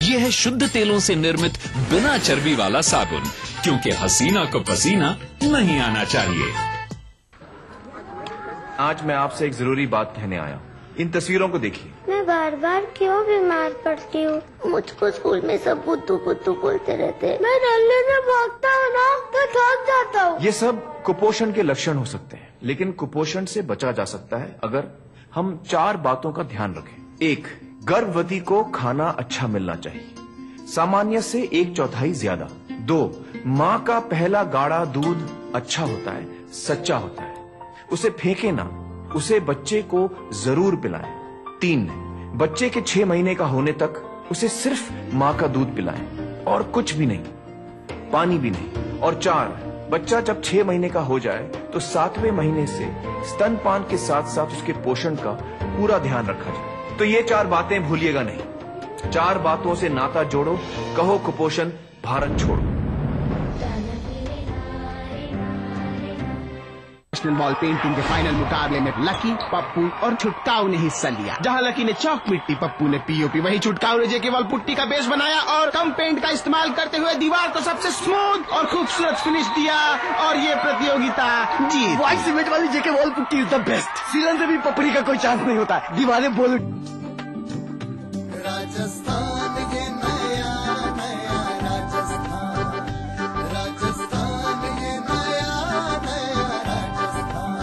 ये है शुद्ध तेलों से निर्मित बिना चर्बी वाला साबुन, क्योंकि हसीना को पसीना नहीं आना चाहिए। आज मैं आपसे एक जरूरी बात कहने आया। इन तस्वीरों को देखिए। मैं बार बार क्यों बीमार पड़ती हूँ? मुझको स्कूल में सब बुद्धू बुद्धू बोलते रहते हैं। मैं डरने से भागता हूँ ना तो थक जाता हूँ। ये सब कुपोषण के लक्षण हो सकते हैं, लेकिन कुपोषण से बचा जा सकता है अगर हम 4 बातों का ध्यान रखें। 1, गर्भवती को खाना अच्छा मिलना चाहिए, सामान्य से 1/4 ज्यादा। 2, माँ का पहला गाढ़ा दूध अच्छा होता है, सच्चा होता है, उसे फेंके ना, उसे बच्चे को जरूर पिलाएं। 3, बच्चे के 6 महीने का होने तक उसे सिर्फ माँ का दूध पिलाएं और कुछ भी नहीं, पानी भी नहीं। और 4, बच्चा जब 6 महीने का हो जाए तो 7वें महीने से स्तनपान के साथ साथ उसके पोषण का पूरा ध्यान रखा जाए। तो ये 4 बातें भूलिएगा नहीं। 4 बातों से नाता जोड़ो, कहो कुपोषण भारत छोड़ो। नेशनल वॉल पेंटिंग के फाइनल मुकाबले में लकी, पप्पू और छुटकाऊ ने हिस्सा लिया। जहां लकी ने चौक मिट्टी, पप्पू ने पीओपी, वहीं छुटकाऊ ने जेके वॉल पुट्टी का बेस बनाया और कम पेंट का इस्तेमाल करते हुए दीवार को सबसे स्मूथ और खूबसूरत फिनिश दिया और ये प्रतियोगिता जीत। व्हाइट सीमेंट वाली JK wall putty is the best. सीलन से भी पपड़ी का कोई चांस नहीं होता, दीवारें बोल। राजस्थान ये नया नया राजस्थान, राजस्थान ये नया नया राजस्थान।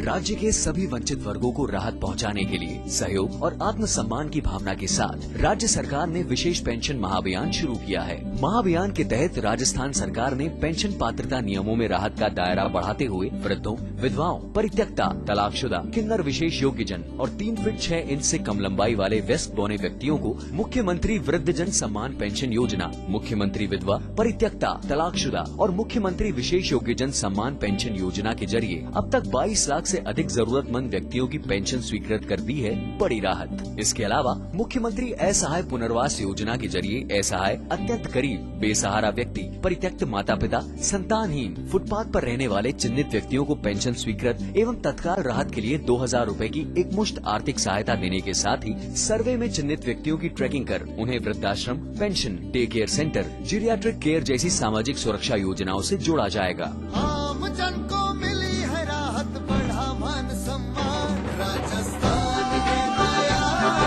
राज्य के सभी वंचित वर्गों को राहत पहुंचाने के लिए सहयोग और आत्मसम्मान की भावना के साथ राज्य सरकार ने विशेष पेंशन महाअभियान शुरू किया है। महाअभियान के तहत राजस्थान सरकार ने पेंशन पात्रता नियमों में राहत का दायरा बढ़ाते हुए वृद्धों, विधवाओं, परित्यक्ता, तलाकशुदा, किन्नर विशेष योग्यजन और 3 फीट 6 इंच से कम लंबाई वाले वयस्क बौने व्यक्तियों को मुख्यमंत्री वृद्धजन सम्मान पेंशन योजना, मुख्यमंत्री विधवा, परित्यक्ता, तलाकशुदा और मुख्यमंत्री विशेष योग्यजन सम्मान पेंशन योजना के जरिए अब तक 22 लाख से अधिक जरूरतमंद व्यक्तियों की पेंशन स्वीकृत कर दी है बड़ी राहत। इसके अलावा मुख्यमंत्री असहाय पुनर्वास योजना के जरिए असहाय, अत्यंत गरीब, बेसहारा व्यक्ति, परित्यक्त माता पिता, संतानहीन, फुटपाथ पर रहने वाले चिन्हित व्यक्तियों को पेंशन स्वीकृत एवं तत्काल राहत के लिए 2000 रूपए की एकमुश्त आर्थिक सहायता देने के साथ ही सर्वे में चिन्हित व्यक्तियों की ट्रैकिंग कर उन्हें वृद्धाश्रम, pension, day care centre, geriatric care जैसी सामाजिक सुरक्षा योजनाओं से जोड़ा जाएगा। आम जन को मिली है राहत, बढ़ा मान सम्मान, राजस्थान ये नया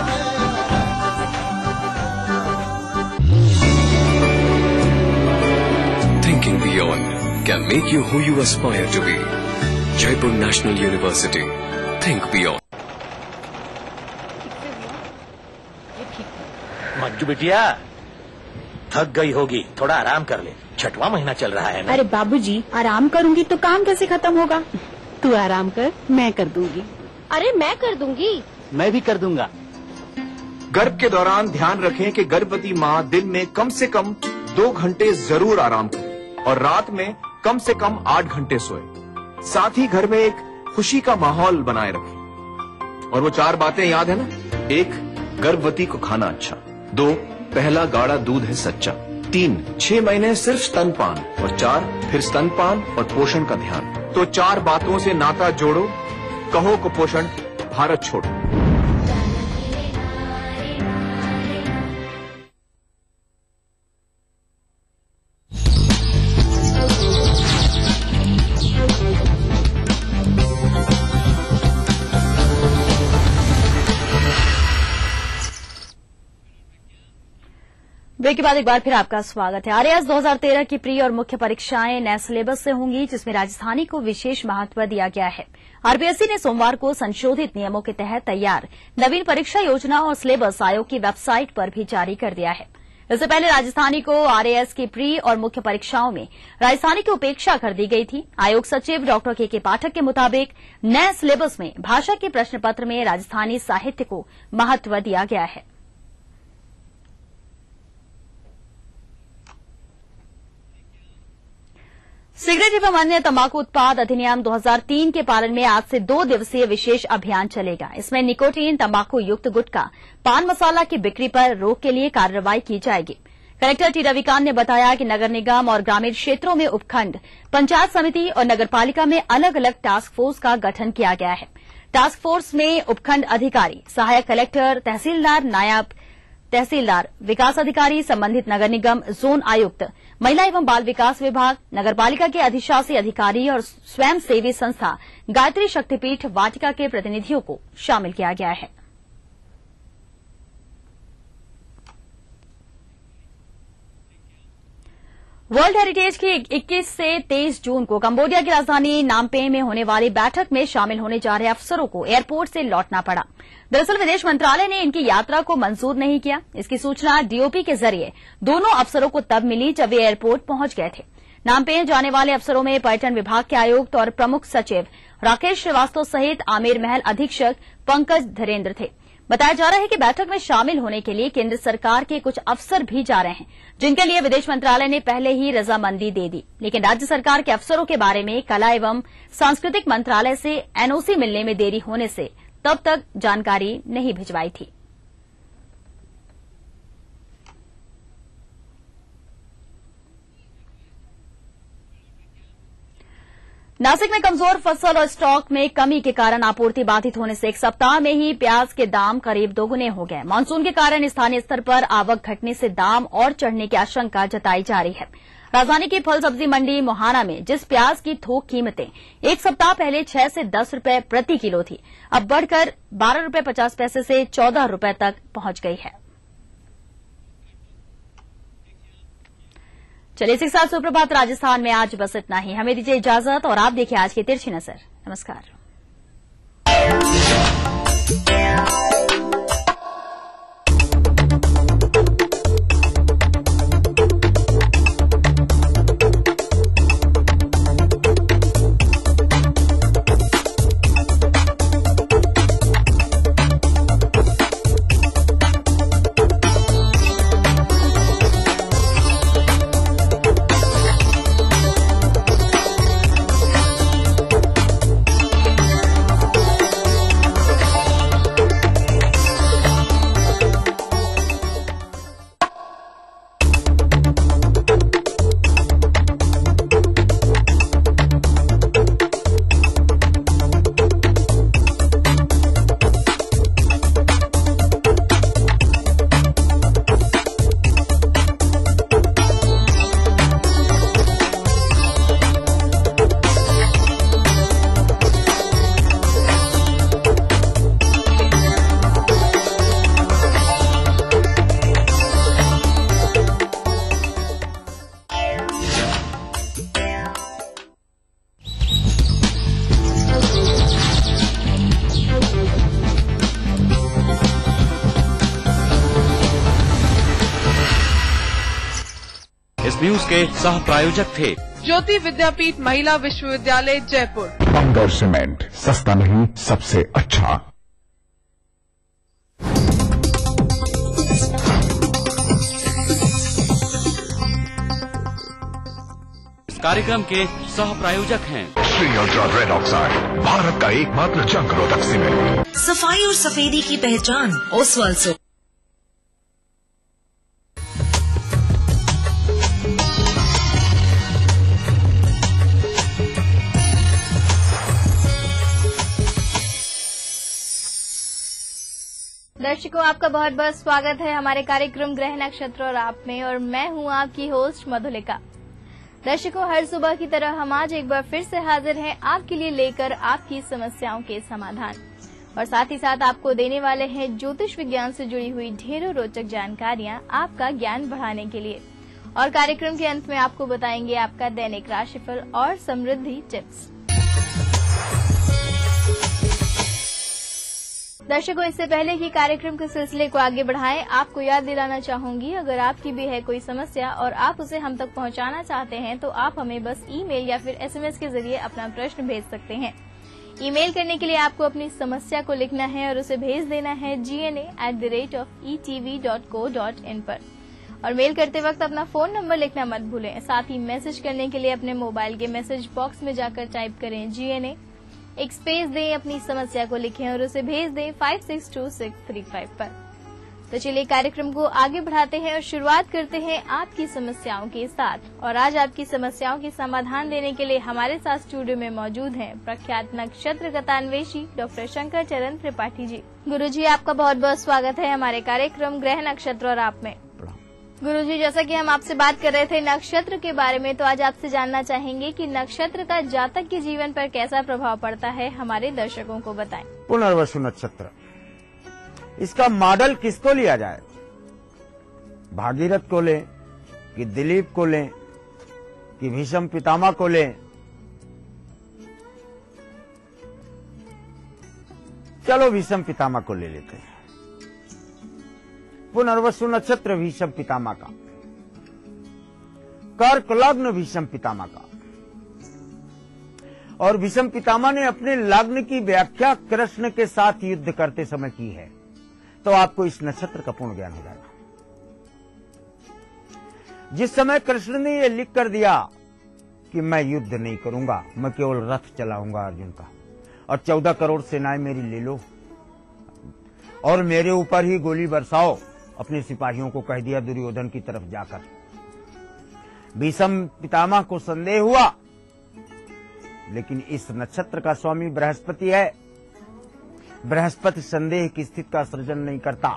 नया Rajasthan. Thinking beyond can make you who you aspire to be. Jaipur National University. Think beyond. Manju बिटिया, थक गई होगी, थोड़ा आराम कर ले। 6वां महीना चल रहा है ना। अरे बाबूजी, आराम करूंगी तो काम कैसे खत्म होगा? तू आराम कर, मैं कर दूंगी। अरे मैं कर दूंगी। मैं भी कर दूंगा। गर्भ के दौरान ध्यान रखें कि गर्भवती माँ दिन में कम से कम 2 घंटे जरूर आराम करे और रात में कम से कम 8 घंटे सोए। साथ ही घर में एक खुशी का माहौल बनाए रखें। और वो 4 बातें याद है ना? 1, गर्भवती को खाना अच्छा। 2, पहला गाढ़ा दूध है सच्चा। 3, 6 महीने सिर्फ स्तनपान। और 4, फिर स्तनपान और पोषण का ध्यान। तो 4 बातों से नाता जोड़ो, कहो कुपोषण भारत छोड़ो। ब्रेक के बाद एक बार फिर आपका स्वागत है। आरएएस 2013 की प्री और मुख्य परीक्षाएं नए सिलेबस से होंगी, जिसमें राजधानी को विशेष महत्व दिया गया है। आरपीएससी ने सोमवार को संशोधित नियमों के तहत तैयार नवीन परीक्षा योजना और सिलेबस आयोग की वेबसाइट पर भी जारी कर दिया है। इससे पहले राजधानी को आरएएस की प्री और मुख्य परीक्षाओं में राजधानी की उपेक्षा कर दी गई थी। आयोग सचिव डॉक्टर के पाठक के मुताबिक नए सिलेबस में भाषा के प्रश्न पत्र में राजस्थानी साहित्य को महत्व दिया गया है। सिगरेट एवं अन्य तंबाकू उत्पाद अधिनियम 2003 के पालन में आज से 2 दिवसीय विशेष अभियान चलेगा। इसमें निकोटीन तंबाकू युक्त गुटखा, पान मसाला की बिक्री पर रोक के लिए कार्रवाई की जाएगी। कलेक्टर टी रविकांत ने बताया कि नगर निगम और ग्रामीण क्षेत्रों में उपखंड, पंचायत समिति और नगरपालिका में अलग अलग टास्क फोर्स का गठन किया गया है। टास्क फोर्स में उपखंड अधिकारी, सहायक कलेक्टर, तहसीलदार, नायब तहसीलदार, विकास अधिकारी, संबंधित नगर निगम, जोन आयुक्त, महिला एवं बाल विकास विभाग, नगरपालिका के अधिशासी अधिकारी और स्वयंसेवी संस्था गायत्री शक्तिपीठ वाटिका के प्रतिनिधियों को शामिल किया गया है। वर्ल्ड हेरिटेज की 21 से 23 जून को कंबोडिया की राजधानी नामपेह में होने वाली बैठक में शामिल होने जा रहे अफसरों को एयरपोर्ट से लौटना पड़ा। दरअसल विदेश मंत्रालय ने इनकी यात्रा को मंजूर नहीं किया। इसकी सूचना डीओपी के जरिए दोनों अफसरों को तब मिली जब वे एयरपोर्ट पहुंच गए थे। नामपेह जाने वाले अफसरों में पर्यटन विभाग के आयुक्त और प्रमुख सचिव राकेश श्रीवास्तव सहित आमेर महल अधीक्षक पंकज धीरेन्द्र थे। बताया जा रहा है कि बैठक में शामिल होने के लिए केंद्र सरकार के कुछ अफसर भी जा रहे हैं, जिनके लिए विदेश मंत्रालय ने पहले ही रजामंदी दे दी, लेकिन राज्य सरकार के अफसरों के बारे में कला एवं सांस्कृतिक मंत्रालय से एनओसी मिलने में देरी होने से तब तक जानकारी नहीं भिजवाई थी। नासिक में कमजोर फसल और स्टॉक में कमी के कारण आपूर्ति बाधित होने से एक सप्ताह में ही प्याज के दाम करीब दोगुने हो गए। मानसून के कारण स्थानीय स्तर पर आवक घटने से दाम और चढ़ने की आशंका जताई जा रही है। राजधानी की फल सब्जी मंडी मोहाना में जिस प्याज की थोक कीमतें एक सप्ताह पहले 6 से 10 रुपए प्रति किलो थी, अब बढ़कर 12 रुपए 50 पैसे से 14 रुपए तक पहुंच गई है। चलिए इसी के साथ सुप्रभात राजस्थान में आज बस इतना ही। हमें दीजिए इजाजत और आप देखिए आज की तिरछी नजर। नमस्कार। न्यूज के सह प्रायोजक थे ज्योति विद्यापीठ महिला विश्वविद्यालय जयपुर। पंगर सीमेंट, सस्ता नहीं सबसे अच्छा। इस कार्यक्रम के सह प्रायोजक हैं Shri ultra red oxide, Bharat का एकमात्र जंग रोधक सीमेंट। सफाई और सफेदी की पहचान ओसवाल से। दर्शकों, आपका बहुत बहुत स्वागत है हमारे कार्यक्रम ग्रह नक्षत्र और आप में, और मैं हूं आपकी होस्ट मधुलिका। दर्शकों, हर सुबह की तरह हम आज एक बार फिर से हाजिर हैं आपके लिए लेकर आपकी समस्याओं के समाधान, और साथ ही साथ आपको देने वाले हैं ज्योतिष विज्ञान से जुड़ी हुई ढेरों रोचक जानकारियां आपका ज्ञान बढ़ाने के लिए। और कार्यक्रम के अंत में आपको बताएंगे आपका दैनिक राशिफल और समृद्धि टिप्स। दर्शकों, इससे पहले कि कार्यक्रम के सिलसिले को आगे बढ़ाएं, आपको याद दिलाना चाहूंगी, अगर आपकी भी है कोई समस्या और आप उसे हम तक पहुंचाना चाहते हैं तो आप हमें बस ईमेल या फिर एसएमएस के जरिए अपना प्रश्न भेज सकते हैं। ईमेल करने के लिए आपको अपनी समस्या को लिखना है और उसे भेज देना है gna@etv.co.in पर। और मेल करते वक्त अपना फोन नंबर लिखना मत भूलें। साथ ही मैसेज करने के लिए अपने मोबाइल के मैसेज बॉक्स में जाकर टाइप करें GNA, एक स्पेस दें, अपनी समस्या को लिखें और उसे भेज दें 562635 पर। तो चलिए कार्यक्रम को आगे बढ़ाते हैं और शुरुआत करते हैं आपकी समस्याओं के साथ। और आज आपकी समस्याओं के समाधान देने के लिए हमारे साथ स्टूडियो में मौजूद हैं प्रख्यात नक्षत्र गतान्वेषी डॉक्टर शंकर चरण त्रिपाठी जी। गुरुजी, आपका बहुत बहुत स्वागत है हमारे कार्यक्रम ग्रह नक्षत्र और आप में। गुरुजी, जैसा कि हम आपसे बात कर रहे थे नक्षत्र के बारे में, तो आज आपसे जानना चाहेंगे कि नक्षत्र का जातक के जीवन पर कैसा प्रभाव पड़ता है, हमारे दर्शकों को बताएं। पुनर्वसु नक्षत्र, इसका मॉडल किसको लिया जाए? भागीरथ को लें कि दिलीप को लें कि भीष्म पितामह को लें? चलो भीष्म पितामह को ले लेते हैं। पुनर्वसु नक्षत्र भीष्म पितामह का, कर्क लग्न भीष्म पितामह का, और भीष्म पितामह ने अपने लग्न की व्याख्या कृष्ण के साथ युद्ध करते समय की है, तो आपको इस नक्षत्र का पूर्ण ज्ञान हो जाएगा। जिस समय कृष्ण ने यह लिख कर दिया कि मैं युद्ध नहीं करूंगा, मैं केवल रथ चलाऊंगा अर्जुन का, और 14 करोड़ सेनाएं मेरी ले लो और मेरे ऊपर ही गोली बरसाओ, अपने सिपाहियों को कह दिया दुर्योधन की तरफ जाकर। भीष्म पितामह को संदेह हुआ, लेकिन इस नक्षत्र का स्वामी बृहस्पति है। बृहस्पति संदेह की स्थिति का सृजन नहीं करता।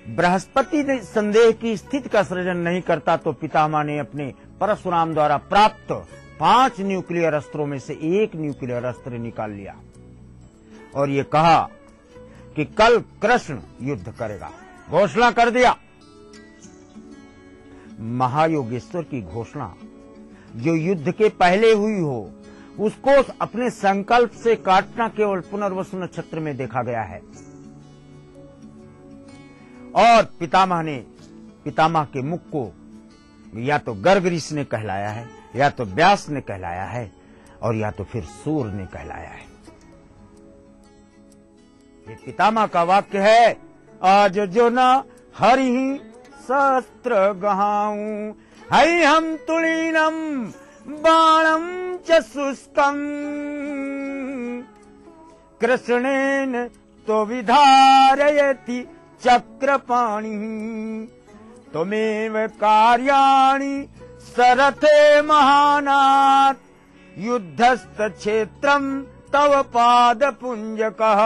बृहस्पति ने संदेह की स्थिति का सृजन नहीं करता, तो पितामह ने अपने परशुराम द्वारा प्राप्त 5 न्यूक्लियर अस्त्रों में से एक न्यूक्लियर अस्त्र निकाल लिया और ये कहा कि कल कृष्ण युद्ध करेगा। घोषणा कर दिया। महायोगेश्वर की घोषणा जो युद्ध के पहले हुई हो, उसको अपने संकल्प से काटना केवल पुनर्वसु नक्षत्र में देखा गया है। और पितामह के मुख को या तो गर्ग ऋषि ने कहलाया है, या तो व्यास ने कहलाया है, और या तो फिर सूर्य ने कहलाया है। ये पितामह का वाक्य है, आज जो न हरि शस्त्र गहाऊं, हई हम तुलीनम बाणम च शुष्कम, कृष्णेन तो विधारयति चक्रपाणि, त्वमेव कार्याणि सरथे महानाथ, युद्धस्त क्षेत्रम तव पाद पुंजकः।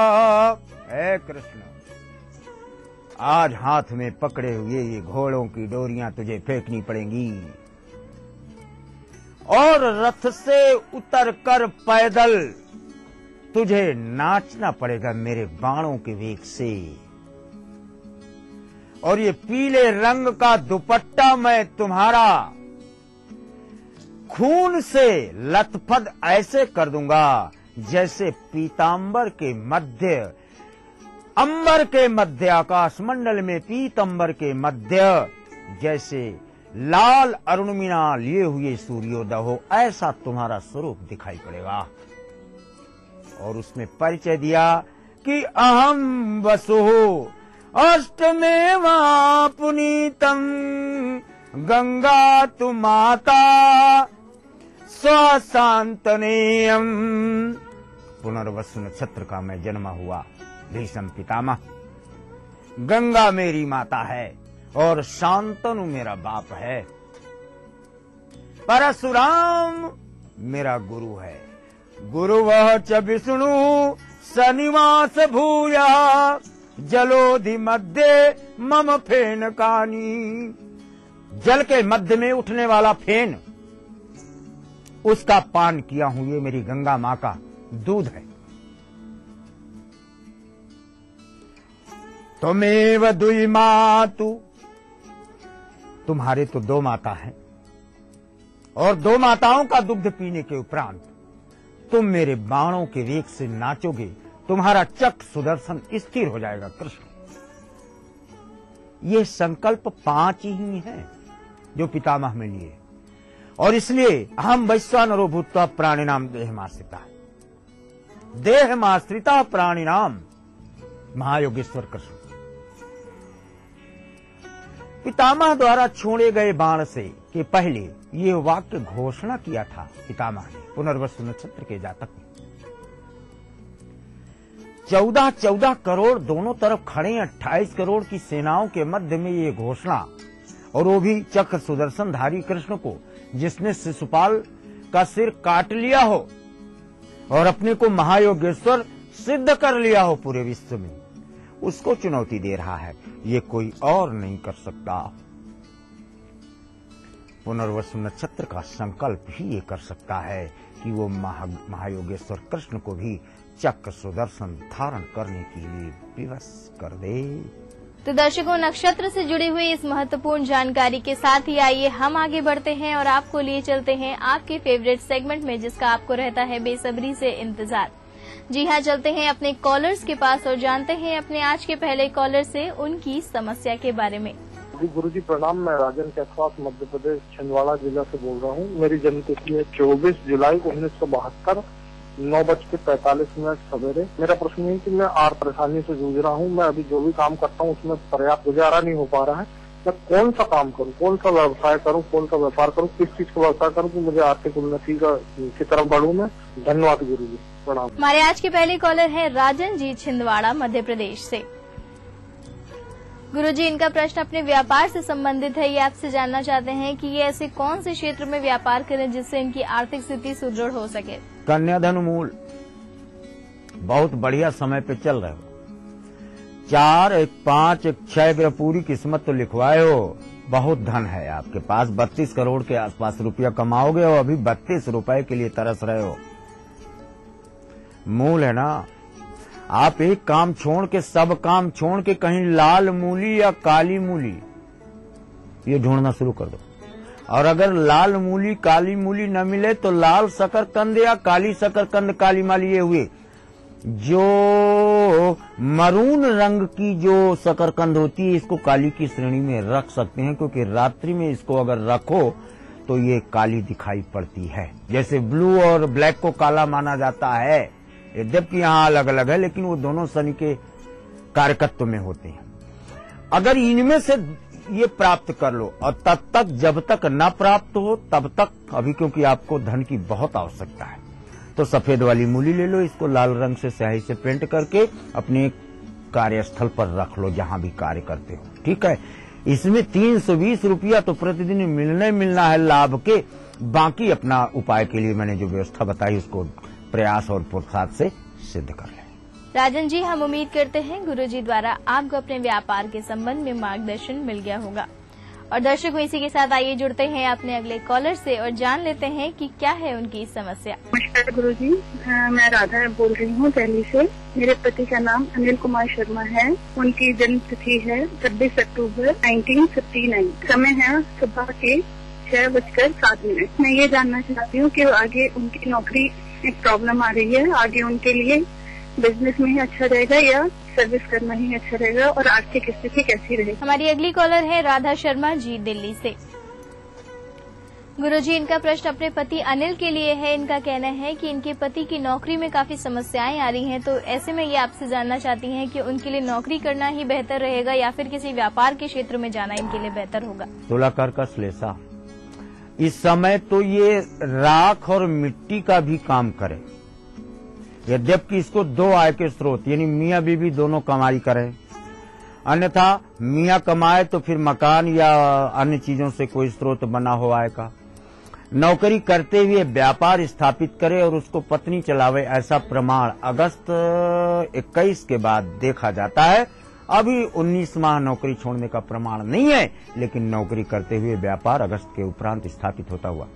हे कृष्ण, आज हाथ में पकड़े हुए ये घोड़ों की डोरियां तुझे फेंकनी पड़ेंगी, और रथ से उतरकर पैदल तुझे नाचना पड़ेगा मेरे बाणों के वेग से। और ये पीले रंग का दुपट्टा मैं तुम्हारा खून से लथपथ ऐसे कर दूंगा जैसे पीतांबर के मध्य, अंबर के मध्य, आकाश मंडल में पीतांबर के मध्य जैसे लाल अरुणिमा लिए हुए सूर्योदय हो, ऐसा तुम्हारा स्वरूप दिखाई पड़ेगा। और उसमें परिचय दिया कि अहम वसुः अष्टमेवा पुनीतम, गंगा तु माता स्वशांतनेयम। पुनर्वसु नक्षत्र का मैं जन्मा हुआ भीष्म पितामह। गंगा मेरी माता है और शांतनु मेरा बाप है। परशुराम मेरा गुरु है। गुरु वह च विष्णु सनिवास भूया, जलोधि मध्य मम फेन कानी। जल के मध्य में उठने वाला फेन, उसका पान किया हूं। ये मेरी गंगा मां का दूध है। त्वमेव दुई मातु, तुम्हारे तो 2 माता हैं, और 2 माताओं का दुग्ध पीने के उपरांत तुम मेरे बाणों के वेग से नाचोगे, तुम्हारा चक्र सुदर्शन स्थिर हो जाएगा। कृष्ण, ये संकल्प 5 ही हैं जो पितामह में लिए, और इसलिए हम वैश्वानरो भूत्वा प्राणिनाम देहमाश्रिता, देहमाश्रिता प्राणिनाम महायोगेश्वर कृष्ण। पितामह द्वारा छोड़े गए बाण से के पहले ये वाक्य घोषणा किया था पितामह ने पुनर्वसु नक्षत्र के जातक ने। 14 करोड़ दोनों तरफ खड़े 28 करोड़ की सेनाओं के मध्य में ये घोषणा, और वो भी चक्र सुदर्शनधारी कृष्ण को, जिसने शिशुपाल का सिर काट लिया हो और अपने को महायोगेश्वर सिद्ध कर लिया हो पूरे विश्व में, उसको चुनौती दे रहा है। ये कोई और नहीं कर सकता। पुनर्वसु नक्षत्र का संकल्प ही ये कर सकता है कि वो महायोगेश्वर कृष्ण को भी चक्र सुदर्शन धारण करने के लिए विवश कर दे। तो दर्शकों, नक्षत्र से जुड़ी हुई इस महत्वपूर्ण जानकारी के साथ ही आइए हम आगे बढ़ते हैं और आपको लिए चलते हैं आपके फेवरेट सेगमेंट में, जिसका आपको रहता है बेसब्री से इंतजार। जी हाँ, चलते हैं अपने कॉलर्स के पास और जानते हैं अपने आज के पहले कॉलर से उनकी समस्या के बारे में। गुरुजी प्रणाम, मैं राजन कैसवास मध्य प्रदेश छिंदवाड़ा जिला से बोल रहा हूँ। मेरी जन्म तिथि है 24 जुलाई 1972, 9:45 सवेरे। मेरा प्रश्न है कि मैं आर परेशानी से जूझ रहा हूँ। मैं अभी जो भी काम करता हूँ उसमें पर्याप्त गुजारा नहीं हो पा रहा है। मैं कौन सा काम करूँ, कौन सा व्यवसाय करूँ, कौन सा व्यापार करूँ, किस चीज का व्यवसाय करूँ कि मुझे आर्थिक उन्नति की तरफ बढ़ूँ मैं। धन्यवाद गुरुजी, प्रणाम। हमारे आज के पहले कॉलर है राजन जी छिंदवाड़ा मध्य प्रदेश से। गुरुजी, इनका प्रश्न अपने व्यापार से संबंधित है। ये आपसे जानना चाहते हैं कि ये ऐसे कौन से क्षेत्र में व्यापार करें जिससे इनकी आर्थिक स्थिति सुदृढ़ हो सके। कन्या धनु मूल बहुत बढ़िया समय पे चल रहे हो। 4, 1, 5, 1, 6 ग्रह पूरी किस्मत तो लिखवाए हो। बहुत धन है आपके पास, 32 करोड़ के आसपास रुपया कमाओगे और अभी 32 रुपए के लिए तरस रहे हो। मूल है ना, आप एक काम छोड़ के, सब काम छोड़ के कहीं लाल मूली या काली मूली ये ढूंढना शुरू कर दो। और अगर लाल मूली काली मूली न मिले तो लाल शकरकंद या काली शकरकंद, काली माली ये हुए जो मरून रंग की जो शकरकंद होती है, इसको काली की श्रेणी में रख सकते हैं, क्योंकि रात्रि में इसको अगर रखो तो ये काली दिखाई पड़ती है। जैसे ब्लू और ब्लैक को काला माना जाता है, यद्यपि यहाँ अलग अलग है, लेकिन वो दोनों शनि के कारकत्व में होते हैं। अगर इनमें से ये प्राप्त कर लो, और तब तक जब तक न प्राप्त हो तब तक, अभी क्योंकि आपको धन की बहुत आवश्यकता है, तो सफेद वाली मूली ले लो, इसको लाल रंग से स्याही से पेंट करके अपने कार्यस्थल पर रख लो जहां भी कार्य करते हो। ठीक है, इसमें 320 रुपया तो प्रतिदिन मिलना है लाभ के। बाकी अपना उपाय के लिए मैंने जो व्यवस्था बताई उसको प्रयास और पुरुषार्थ से सिद्ध कर लें। राजन जी, हम उम्मीद करते हैं गुरुजी द्वारा आपको अपने व्यापार के संबंध में मार्गदर्शन मिल गया होगा। और दर्शकों, इसी के साथ आइए जुड़ते हैं अपने अगले कॉलर से और जान लेते हैं कि क्या है उनकी समस्या। नमस्कार गुरुजी, मैं राधा बोल रही हूँ दिल्ली से। मेरे पति का नाम अनिल कुमार शर्मा है। उनकी जन्म तिथि है 26 अक्टूबर 1959। समय है सुबह के 6:07। मैं ये जानना चाहती हूँ कि आगे उनकी नौकरी में प्रॉब्लम आ रही है, आगे उनके लिए बिजनेस में ही अच्छा रहेगा या सर्विस करना ही अच्छा रहेगा, और आर्थिक स्थिति कैसी रहेगी। हमारी अगली कॉलर है राधा शर्मा जी दिल्ली से। गुरुजी, इनका प्रश्न अपने पति अनिल के लिए है। इनका कहना है कि इनके पति की नौकरी में काफी समस्याएं आ रही हैं, तो ऐसे में ये आपसे जानना चाहती हैं कि उनके लिए नौकरी करना ही बेहतर रहेगा या फिर किसी व्यापार के क्षेत्र में जाना इनके लिए बेहतर होगा। तुलाकार का श्लेषा, इस समय तो ये राख और मिट्टी का भी काम करे, यद्यपि इसको 2 आय के स्रोत यानी मियाँ बीवी दोनों कमाई करें। अन्यथा मियाँ कमाए तो फिर मकान या अन्य चीजों से कोई स्रोत बना हो आय का। नौकरी करते हुए व्यापार स्थापित करे और उसको पत्नी चलावे, ऐसा प्रमाण अगस्त 21 के बाद देखा जाता है। अभी 19 माह नौकरी छोड़ने का प्रमाण नहीं है, लेकिन नौकरी करते हुए व्यापार अगस्त के उपरांत स्थापित होता हुआ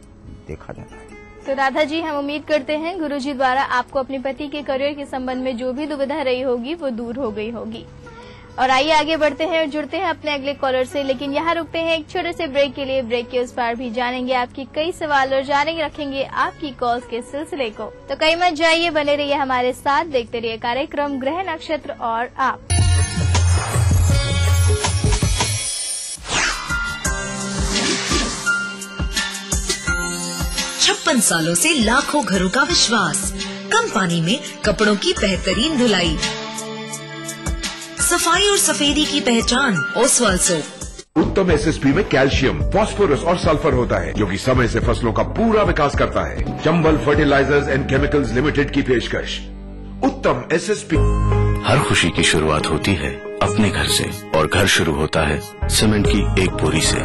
देखा जाता है। तो राधा जी, हम उम्मीद करते हैं गुरुजी द्वारा आपको अपने पति के करियर के संबंध में जो भी दुविधा रही होगी वो दूर हो गई होगी। और आइए आगे बढ़ते हैं और जुड़ते हैं अपने अगले कॉलर से, लेकिन यहाँ रुकते हैं एक छोटे से ब्रेक के लिए। ब्रेक के उस पार भी जानेंगे आपकी कई सवाल और जानेंगे रखेंगे आपकी कॉल्स के सिलसिले को। तो कहीं मत जाइए, बने रहिए हमारे साथ, देखते रहिए कार्यक्रम ग्रह नक्षत्र और आप। 56 सालों से लाखों घरों का विश्वास, कम पानी में कपड़ों की बेहतरीन धुलाई, सफाई और सफेदी की पहचान ओसवाल सोप। उत्तम एसएसपी में कैल्शियम, फास्फोरस और सल्फर होता है, जो कि समय से फसलों का पूरा विकास करता है। Chambal fertilisers and chemicals limited की पेशकश उत्तम एसएसपी। हर खुशी की शुरुआत होती है अपने घर से और घर शुरू होता है सीमेंट की एक बोरी से।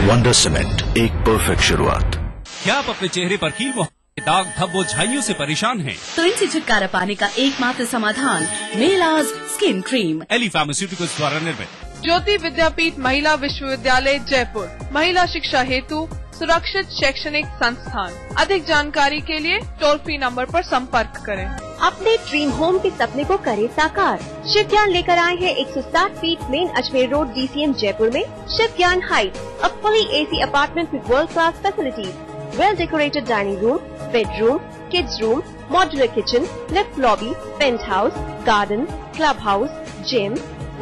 वंडर सीमेंट, एक परफेक्ट शुरुआत। क्या आप अपने चेहरे पर कील व दाग धब्बों झाइयों से परेशान हैं? तो इनसे छुटकारा पाने का एकमात्र समाधान मेलाज स्किन क्रीम, एली फार्मास्यूटिकल्स द्वारा निर्मित। ज्योति विद्यापीठ महिला विश्वविद्यालय जयपुर, महिला शिक्षा हेतु सुरक्षित शैक्षणिक संस्थान। अधिक जानकारी के लिए टोल फ्री नंबर पर संपर्क करें। अपने ड्रीम होम के सपने को करें साकार। शिव ज्ञान लेकर आए हैं 160 feet main Ajmer road DCM Jaipur में शिव ज्ञान height, a fully AC apartment with world class facilities, well decorated dining room, bedroom, kids room, modular kitchen, lift lobby, penthouse, garden, clubhouse, gym,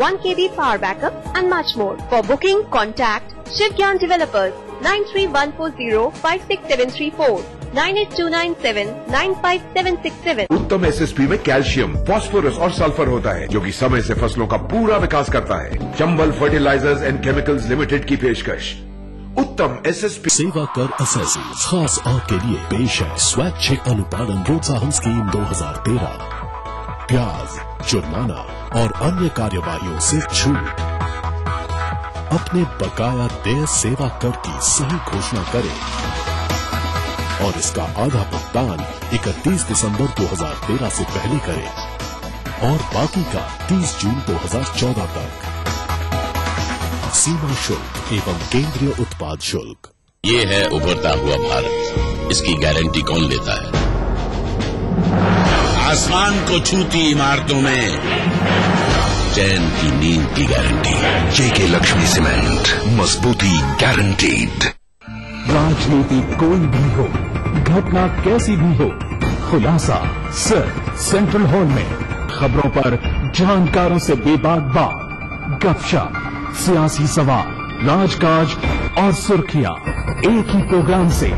1 kV power backup and much more. For booking, contact Shiv Gyan Developers 9314056734 9829795767। उत्तम SSP में calcium, phosphorus और sulphur होता है जो कि समय से फसलों का पूरा विकास करता है। Chambal fertilisers and chemicals limited की पेशकश उत्तम SSP। सेवा कर असेसी खास आपके लिए पेश है स्वैच्छिक अनुपालन प्रोत्साहन स्कीम 2013। प्याज, जुर्माना और अन्य कार्यवाहियों से छूट। अपने बकाया देय सेवा कर की सही घोषणा करें और इसका आधा भुगतान 31 दिसंबर 2013 से पहले करें और बाकी का 30 जून 2014 तक। सीमा शुल्क एवं केंद्रीय उत्पाद शुल्क। ये है उभरता हुआ भारत, इसकी गारंटी कौन लेता है? आसमान को छूती इमारतों में चैन की नींद की गारंटी। JK लक्ष्मी सीमेंट, मजबूती गारंटीड। राजनीति कोई भी हो, घटना कैसी भी हो, खुलासा सिर्फ सेंट्रल हॉल में। खबरों पर जानकारों से बेबाक बात, गपशप, सियासी सवाल, राजकाज और सुर्खियां एक ही प्रोग्राम से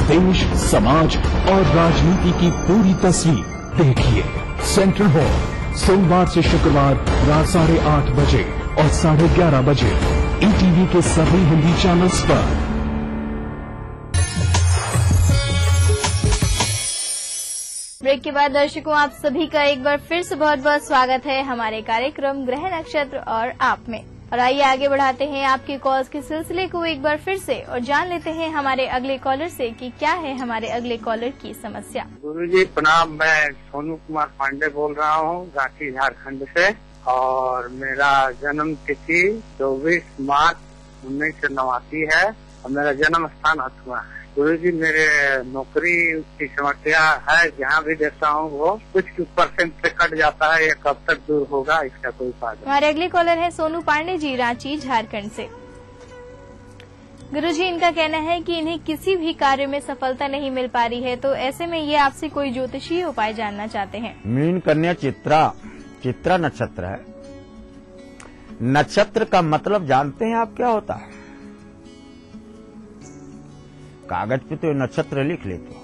देश, समाज और राजनीति की पूरी तस्वीर देखिए। सेंट्रल हॉल सोमवार से शुक्रवार रात 8:30 बजे और 11:30 बजे ETV के सभी हिंदी चैनल्स पर। ब्रेक के बाद दर्शकों आप सभी का एक बार फिर से बहुत बहुत स्वागत है हमारे कार्यक्रम ग्रह नक्षत्र और आप में। और आइए आगे बढ़ाते हैं आपके कॉल्स के सिलसिले को एक बार फिर से और जान लेते हैं हमारे अगले कॉलर से कि क्या है हमारे अगले कॉलर की समस्या। गुरुजी प्रणाम, मैं सोनू कुमार पांडे बोल रहा हूँ रांची झारखंड से और मेरा जन्म तिथि 24 मार्च 1989 है और मेरा जन्म स्थान हथुआ है। गुरुजी मेरे नौकरी की समस्या है, जहाँ भी देता हूँ वो कुछ % से कट जाता है, ये कब तक दूर होगा, इसका कोई फायदा। हमारे अगले कॉलर है सोनू पांडे जी रांची झारखंड से। गुरुजी इनका कहना है कि इन्हें किसी भी कार्य में सफलता नहीं मिल पा रही है, तो ऐसे में ये आपसे कोई ज्योतिषीय उपाय जानना चाहते हैं। मीन कन्या चित्रा नक्षत्र है। नक्षत्र का मतलब जानते हैं आप क्या होता है? कागज पे तो नक्षत्र लिख लेते हो।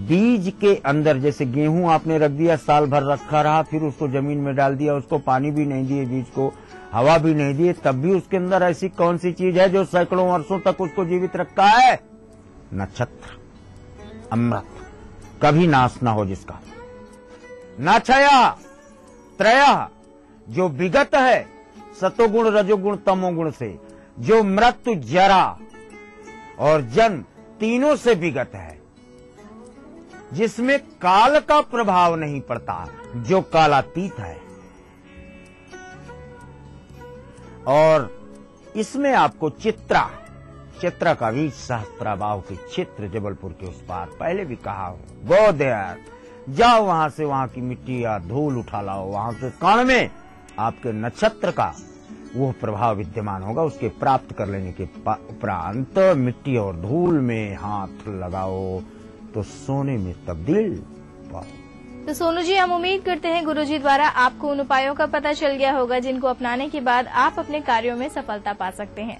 बीज के अंदर जैसे गेहूं आपने रख दिया, साल भर रखा रहा, फिर उसको जमीन में डाल दिया, उसको पानी भी नहीं दिए, बीज को हवा भी नहीं दिए, तब भी उसके अंदर ऐसी कौन सी चीज है जो सैकड़ों वर्षों तक उसको जीवित रखा है? नक्षत्र, अमृत, कभी नाश ना हो जिसका। नाछया त्रय, जो विगत है सतोगुण रजोगुण तमोगुण से, जो मृत्यु जरा और जन्म तीनों से विगत है, जिसमें काल का प्रभाव नहीं पड़ता, जो कालातीत है। और इसमें आपको चित्रा का भी सहस्त्राबाहु के चित्र जबलपुर के उस पार पहले भी कहा हूं, बौद्ध जाओ वहां से, वहां की मिट्टी या धूल उठा लाओ, वहां के कण में आपके नक्षत्र का वो प्रभाव विद्यमान होगा। उसके प्राप्त कर लेने के उपरांत मिट्टी और धूल में हाथ लगाओ तो सोने में तब्दील पाओ। तो सोनू जी हम उम्मीद करते हैं गुरुजी द्वारा आपको उन उपायों का पता चल गया होगा जिनको अपनाने के बाद आप अपने कार्यों में सफलता पा सकते हैं।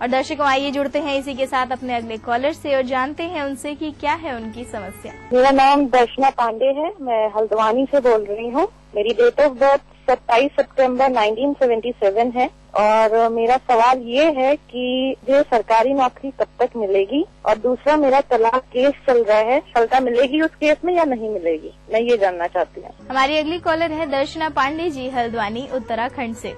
और दर्शकों आइए जुड़ते हैं इसी के साथ अपने अगले कॉलर से और जानते हैं उनसे कि क्या है उनकी समस्या। मेरा नाम दर्शना पांडे है, मैं हल्द्वानी से बोल रही हूँ। मेरी डेट ऑफ बर्थ 27 सितंबर 1977 है और मेरा सवाल ये है कि मुझे सरकारी नौकरी कब तक मिलेगी, और दूसरा मेरा तलाक केस चल रहा है, सजा मिलेगी उस केस में या नहीं मिलेगी, मैं ये जानना चाहती हूँ। हमारी अगली कॉलर है दर्शना पांडे जी, हल्द्वानी उत्तराखंड से।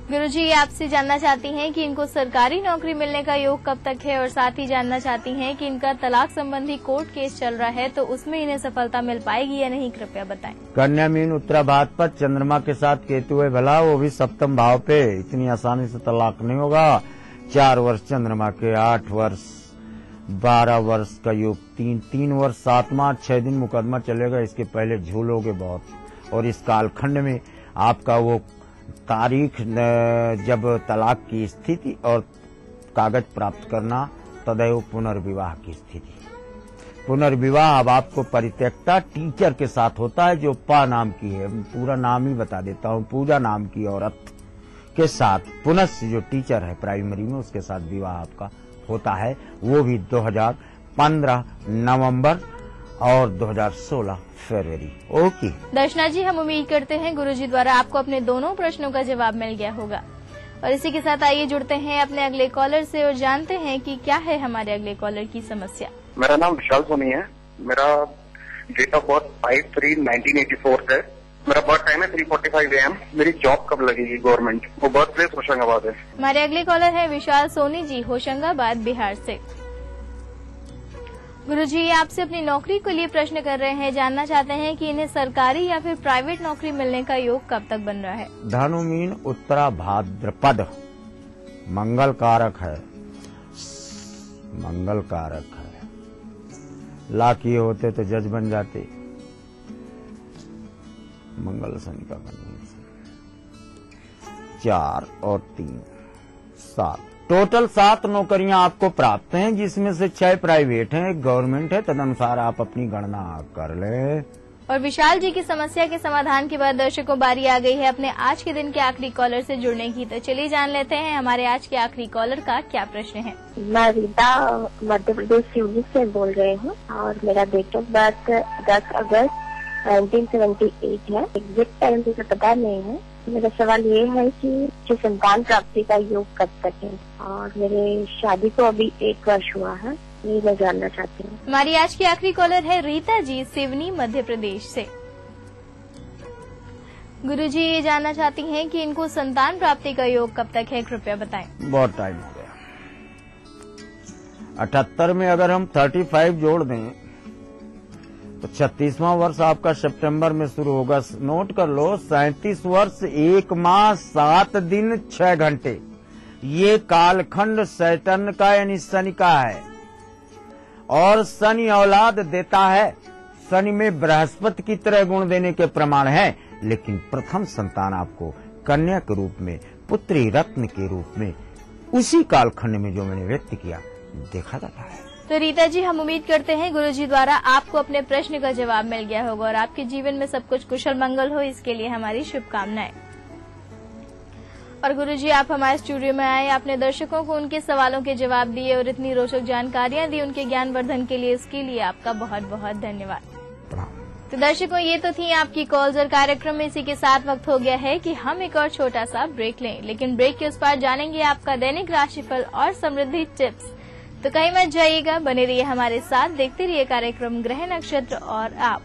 गुरुजी, ये आपसे जानना चाहती हैं कि इनको सरकारी नौकरी मिलने का योग कब तक है, और साथ ही जानना चाहती हैं कि इनका तलाक संबंधी कोर्ट केस चल रहा है तो उसमें इन्हें सफलता मिल पाएगी या नहीं, कृपया बताएं। कन्या मीन उत्तराभाद्र पर चंद्रमा के साथ केतु है भला, वो भी सप्तम भाव पे, इतनी आसानी से तलाक नहीं होगा। 4 वर्ष चंद्रमा के, 8 वर्ष 12 वर्ष का योग, 3 वर्ष 7 माह 6 दिन मुकदमा चलेगा। इसके पहले झूलोगे बहुत। और इस कालखंड में आपका वो तारीख जब तलाक की स्थिति और कागज प्राप्त करना, तदैव पुनर्विवाह की स्थिति। पुनर्विवाह अब आपको परित्यक्ता टीचर के साथ होता है, जो पा नाम की है, पूरा नाम ही बता देता हूँ, पूजा नाम की औरत के साथ पुनः जो टीचर है प्राइमरी में, उसके साथ विवाह आपका होता है। वो भी 2015 नवंबर और 2016 फरवरी। ओके दर्शना जी, हम उम्मीद करते हैं गुरुजी द्वारा आपको अपने दोनों प्रश्नों का जवाब मिल गया होगा। और इसी के साथ आइए जुड़ते हैं अपने अगले कॉलर से और जानते हैं कि क्या है हमारे अगले कॉलर की समस्या। मेरा नाम विशाल सोनी है। मेरा डेट ऑफ बर्थ 5/3/1984 है। मेरा बर्थ टाइम है 3:45 AM। मेरी जॉब कब लगेगी गवर्नमेंट? वो बर्थ प्लेस होशंगाबाद है। हमारे अगले कॉलर है विशाल सोनी जी, होशंगाबाद बिहार से। गुरुजी, आपसे अपनी नौकरी के लिए प्रश्न कर रहे हैं, जानना चाहते हैं कि इन्हें सरकारी या फिर प्राइवेट नौकरी मिलने का योग कब तक बन रहा है। धनु मीन उत्तरा भाद्रपद मंगल कारक है, मंगल कारक है। लाकिए होते तो जज बन जाते, मंगल शनि का कन्वेंशन। 4 और 3 7 टोटल 7 नौकरियां आपको प्राप्त हैं, जिसमें से 6 प्राइवेट हैं, 1 गवर्नमेंट है। तदनुसार आप अपनी गणना कर लें। और विशाल जी की समस्या के समाधान के बाद दर्शकों, बारी आ गई है अपने आज के दिन के आखिरी कॉलर से जुड़ने की। तो चलिए जान लेते हैं हमारे आज के आखिरी कॉलर का क्या प्रश्न है। मैं रीता मध्य प्रदेश सिवनी से बोल रही हूँ और मेरा डेट ऑफ बर्थ 10 अगस्त 1978 है। एग्जैक्ट टाइम मुझे पता नहीं है। मेरा सवाल ये है कि संतान प्राप्ति का योग कब तक है, और मेरे शादी को अभी 1 वर्ष हुआ है, ये मैं जानना चाहती हूँ। हमारी आज की आखिरी कॉलर है रीता जी, सिवनी मध्य प्रदेश से। गुरुजी, ये जानना चाहती हैं कि इनको संतान प्राप्ति का योग कब तक है, कृपया बताएं। बहुत टाइम हो गया। 78 में अगर हम 35 जोड़ दें तो 36वां वर्ष आपका सितंबर में शुरू होगा। नोट कर लो, 37 वर्ष 1 माह 7 दिन 6 घंटे। ये कालखंड सैटर्न का यानी शनि का है, और शनि औलाद देता है। शनि में बृहस्पति की तरह गुण देने के प्रमाण है, लेकिन प्रथम संतान आपको कन्या के रूप में, पुत्री रत्न के रूप में, उसी कालखंड में जो मैंने व्यक्त किया, देखा जाता है। तो रीता जी, हम उम्मीद करते हैं गुरुजी द्वारा आपको अपने प्रश्न का जवाब मिल गया होगा और आपके जीवन में सब कुछ कुशल मंगल हो, इसके लिए हमारी शुभकामनाएं। और गुरुजी, आप हमारे स्टूडियो में आए, आपने दर्शकों को उनके सवालों के जवाब दिए और इतनी रोचक जानकारियां दी उनके ज्ञानवर्धन के लिए, इसके लिए आपका बहुत बहुत धन्यवाद। तो दर्शकों, ये तो थी आपकी कॉल्स और कार्यक्रम में इसी के साथ वक्त हो गया है कि हम एक और छोटा सा ब्रेक लें, लेकिन ब्रेक के उस पार जानेंगे आपका दैनिक राशिफल और समृद्धि टिप्स। तो कहीं मत जाइएगा, बने रहिए हमारे साथ, देखते रहिए कार्यक्रम ग्रह नक्षत्र और आप।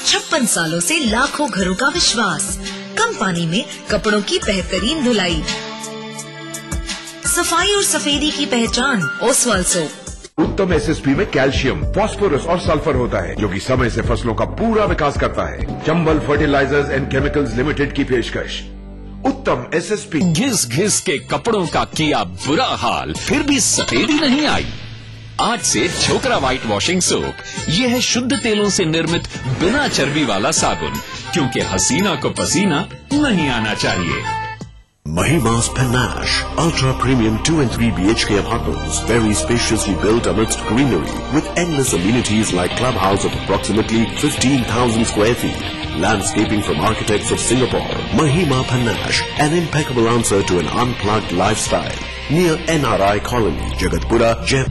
56 सालों से लाखों घरों का विश्वास, कम पानी में कपड़ों की बेहतरीन धुलाई, सफाई और सफेदी की पहचान ओसवाल सोप। उत्तम एसएसपी में कैल्शियम, फास्फोरस और सल्फर होता है, जो कि समय से फसलों का पूरा विकास करता है। Chambal fertilisers and chemicals limited की पेशकश उत्तम एसएसपी। घिस घिस के कपड़ों का किया बुरा हाल, फिर भी सफेदी नहीं आई। आज से छोकरा व्हाइट वॉशिंग सोप, ये है शुद्ध तेलों से निर्मित बिना चर्बी वाला साबुन, क्योंकि हसीना को पसीना नहीं आना चाहिए। Mahima's Panache, ultra premium 2 and 3 BHK apartments, very spaciously built amidst greenery, with endless amenities like clubhouse of approximately 15,000 square feet, landscaping from architects of Singapore. Mahima Panache, an impeccable answer to an unplugged lifestyle. near NRI Colony, Jagatpura, Jaipur.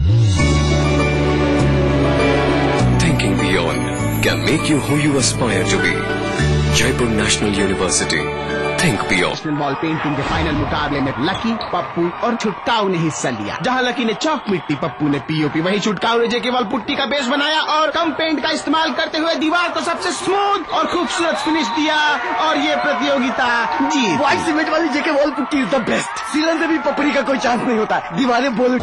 Thinking beyond can make you who you aspire to be. Jaipur National University. Think beyond. National ball painting के final मुकाबले में lucky, Pappu और छुटकाऊ ने हिस्सा लिया। जहां lucky ने चौक मिट्टी, पप्पू ने पीओपी, वहीं छुटकाऊ ने जेके वॉल पुट्टी का बेस बनाया और कम पेंट का इस्तेमाल करते हुए दीवार को सबसे स्मूथ और खूबसूरत फिनिश दिया और ये प्रतियोगिता जीत। व्हाइट सीमेंट वाली JK wall putty is the best. सीलन से भी पपड़ी का कोई चांस नहीं होता। दीवारें बोल